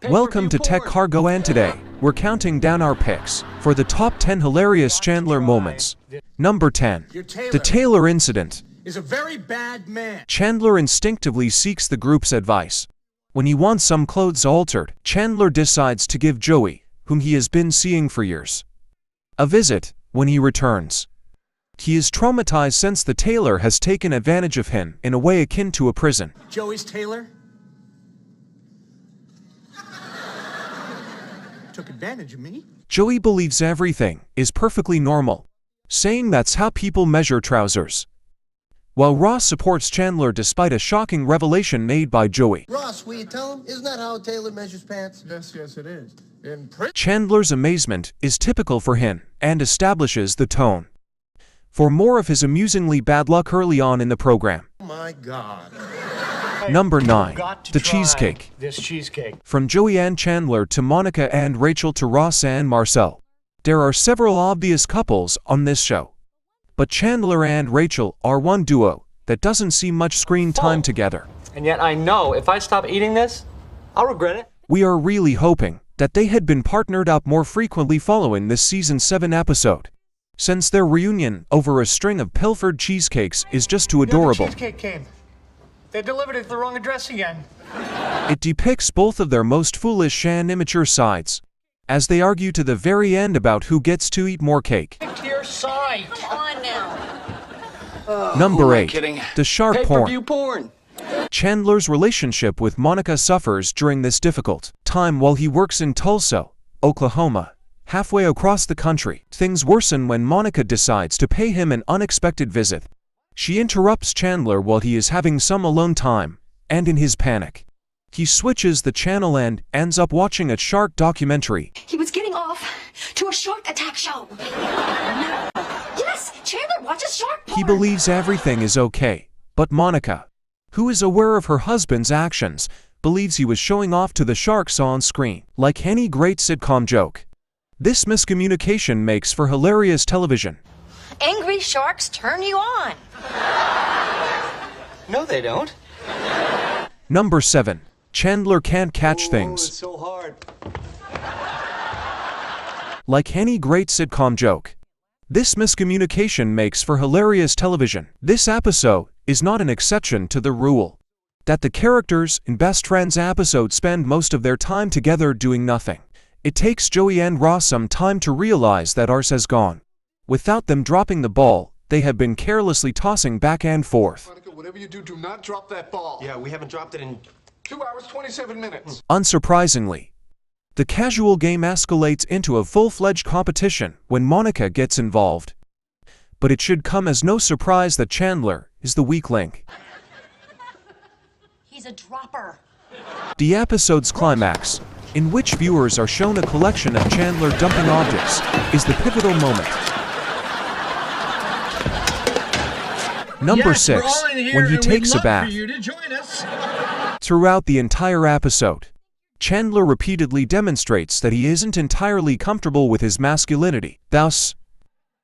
Welcome to Tech Cargo, and today, we're counting down our picks for the top 10 hilarious Chandler moments. Number 10. The Taylor Incident. Is a very bad man. Chandler instinctively seeks the group's advice. When he wants some clothes altered, Chandler decides to give Joey, whom he has been seeing for years, a visit. When he returns, he is traumatized since the tailor has taken advantage of him in a way akin to a prison. Joey's tailor took advantage of me. Joey believes everything is perfectly normal, saying that's how people measure trousers. While Ross supports Chandler despite a shocking revelation made by Joey. Ross, will you tell him? Isn't that how a tailor measures pants? Yes, it is. Chandler's amazement is typical for him and establishes the tone for more of his amusingly bad luck early on in the program. Oh my God. Number 9. The Cheesecake. This cheesecake. From Joey and Chandler to Monica and Rachel to Ross and Marcel. There are several obvious couples on this show, but Chandler and Rachel are one duo that doesn't see much screen time together. And yet I know if I stop eating this, I'll regret it. We are really hoping that they had been partnered up more frequently following this season 7 episode, since their reunion over a string of pilfered cheesecakes is just too adorable. The cheesecake came. They delivered it to the wrong address again. It depicts both of their most foolish and immature sides, as they argue to the very end about who gets to eat more cake. Pick to your side. Come on now. Number 8. The shark Pay-per-view porn. porn. Chandler's relationship with Monica suffers during this difficult time while he works in Tulsa, Oklahoma. Halfway across the country, things worsen when Monica decides to pay him an unexpected visit. She interrupts Chandler while he is having some alone time, and in his panic, he switches the channel and ends up watching a shark documentary. He was getting off to a shark attack show. Yes, Chandler watches shark porn. He believes everything is okay, but Monica, who is aware of her husband's actions, believes he was showing off to the sharks on screen. Like any great sitcom joke, this miscommunication makes for hilarious television. Angry sharks turn you on. No, they don't. Number 7. Chandler can't catch things. It's so hard. Like any great sitcom joke, this miscommunication makes for hilarious television. This episode is not an exception to the rule that the characters in Best Friends episode spend most of their time together doing nothing. It takes Joey and Ross some time to realize that ours has gone. Without them dropping the ball, they have been carelessly tossing back and forth. Monica, whatever you do not drop that ball. Yeah, we haven't dropped it in 2 hours, 27 minutes. Unsurprisingly, the casual game escalates into a full-fledged competition when Monica gets involved. But it should come as no surprise that Chandler is the weak link. He's a dropper. The episode's climax, in which viewers are shown a collection of Chandler dumping objects, is the pivotal moment. Number 6. When he takes a bath. Throughout the entire episode, Chandler repeatedly demonstrates that he isn't entirely comfortable with his masculinity. Thus,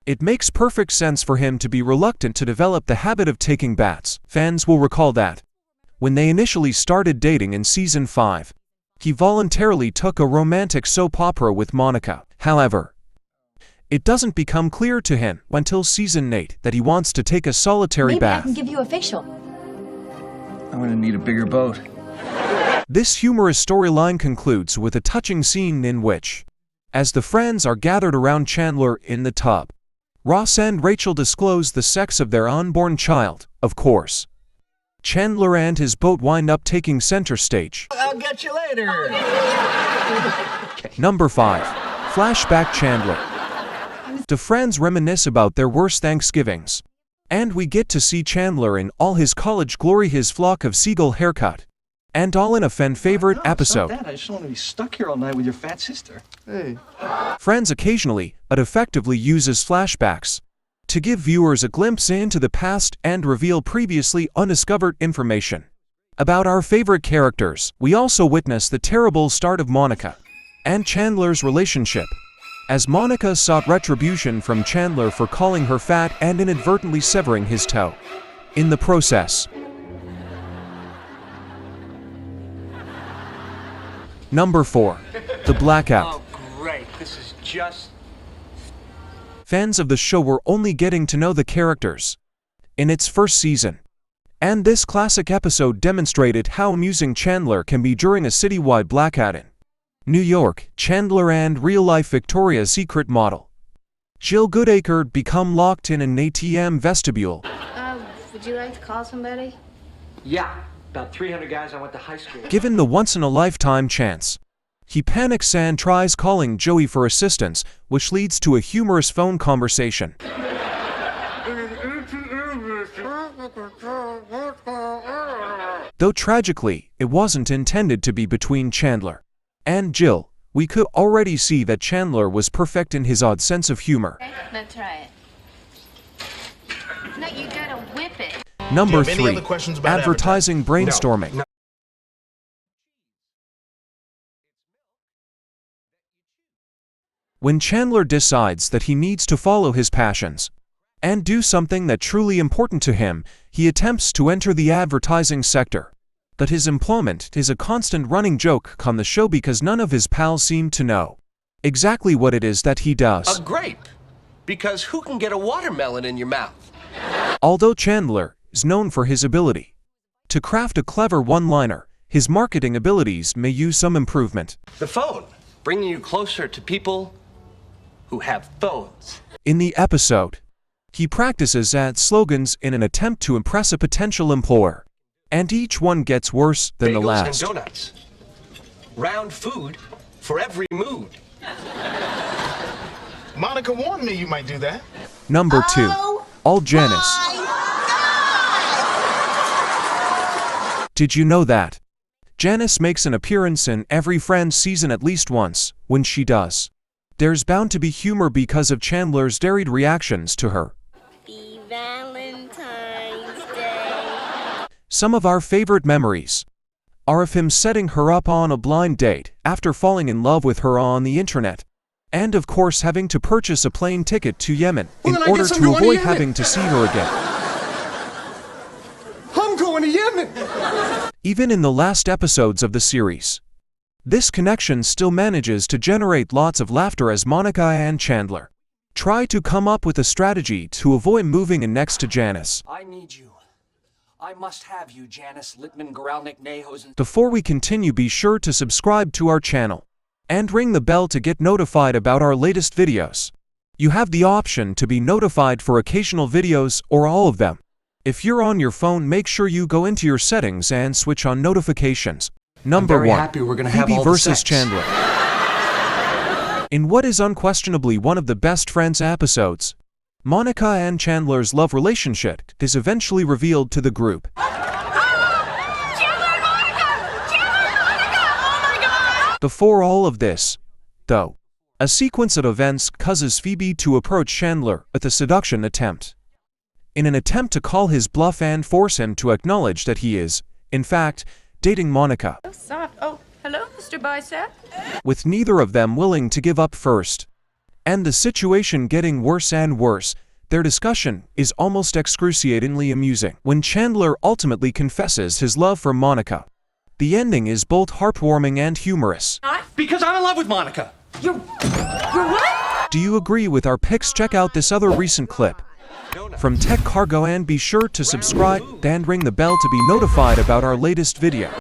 it makes perfect sense for him to be reluctant to develop the habit of taking baths. Fans will recall that when they initially started dating in season 5, he voluntarily took a romantic soap opera with Monica. However, it doesn't become clear to him until season 8 that he wants to take a solitary bath. Maybe I can give you a facial. I'm gonna need a bigger boat. This humorous storyline concludes with a touching scene in which, as the friends are gathered around Chandler in the tub, Ross and Rachel disclose the sex of their unborn child. Of course, Chandler and his boat wind up taking center stage. I'll get you later. Number 5. Flashback Chandler. The friends reminisce about their worst Thanksgivings, and we get to see Chandler in all his college glory, his flock of seagull haircut, and all in a fan-favorite episode. I just don't want to be stuck here all night with your fat sister. Hey. Friends occasionally, but effectively uses flashbacks to give viewers a glimpse into the past and reveal previously undiscovered information about our favorite characters. We also witness the terrible start of Monica and Chandler's relationship, as Monica sought retribution from Chandler for calling her fat and inadvertently severing his toe. In the process, Number 4. The Blackout. Oh, great. This is just... Fans of the show were only getting to know the characters in its first season. And this classic episode demonstrated how amusing Chandler can be during a citywide blackout in New York. Chandler and real-life Victoria's Secret model Jill Goodacre become locked in an ATM vestibule. Would you like to call somebody? Yeah, about 300 guys I went to high school. Given the once-in-a-lifetime chance, he panics and tries calling Joey for assistance, which leads to a humorous phone conversation. Though tragically, it wasn't intended to be between Chandler and Jill, we could already see that Chandler was perfect in his odd sense of humor. Okay, now try it. No, you gotta whip it. Number Do you have any 3. other questions about Advertising brainstorming. No. When Chandler decides that he needs to follow his passions and do something that's truly important to him, he attempts to enter the advertising sector. But his employment is a constant running joke on the show because none of his pals seem to know exactly what it is that he does. A grape. Because who can get a watermelon in your mouth? Although Chandler is known for his ability to craft a clever one-liner, his marketing abilities may use some improvement. The phone. Bringing you closer to people who have phones. In the episode, he practices ad slogans in an attempt to impress a potential employer, and each one gets worse than the Bagels last. and donuts. Round food for every mood. Monica warned me you might do that. Number 2. All Janice. Did you know that Janice makes an appearance in every Friends season at least once? When she does, there's bound to be humor because of Chandler's varied reactions to her. Happy Valentine's Day. Some of our favorite memories are of him setting her up on a blind date after falling in love with her on the internet, and of course having to purchase a plane ticket to Yemen in then I order guess I'm to going to avoid Yemen. having to see her again. I'm going to Yemen. Even in the last episodes of the series, this connection still manages to generate lots of laughter as Monica and Chandler try to come up with a strategy to avoid moving in next to Janice. I need you. I must have you, Janice Littman Goralnik Nehosen. Before we continue, be sure to subscribe to our channel and ring the bell to get notified about our latest videos. You have the option to be notified for occasional videos or all of them. If you're on your phone, make sure you go into your settings and switch on notifications. Number very 1. happy we're gonna have Phoebe all the versus sex. Chandler. In what is unquestionably one of the best Friends episodes, Monica and Chandler's love relationship is eventually revealed to the group. Before all of this, though, a sequence of events causes Phoebe to approach Chandler with a seduction attempt. In an attempt to call his bluff and force him to acknowledge that he is, in fact, dating Monica, Oh, soft. Oh, hello, Mr. Bicep. with neither of them willing to give up first. And the situation getting worse and worse, their discussion is almost excruciatingly amusing. When Chandler ultimately confesses his love for Monica, the ending is both heartwarming and humorous. Because I'm in love with Monica. You're what? Do you agree with our picks? Check out this other recent clip from Tech Cargo and be sure to subscribe and ring the bell to be notified about our latest video.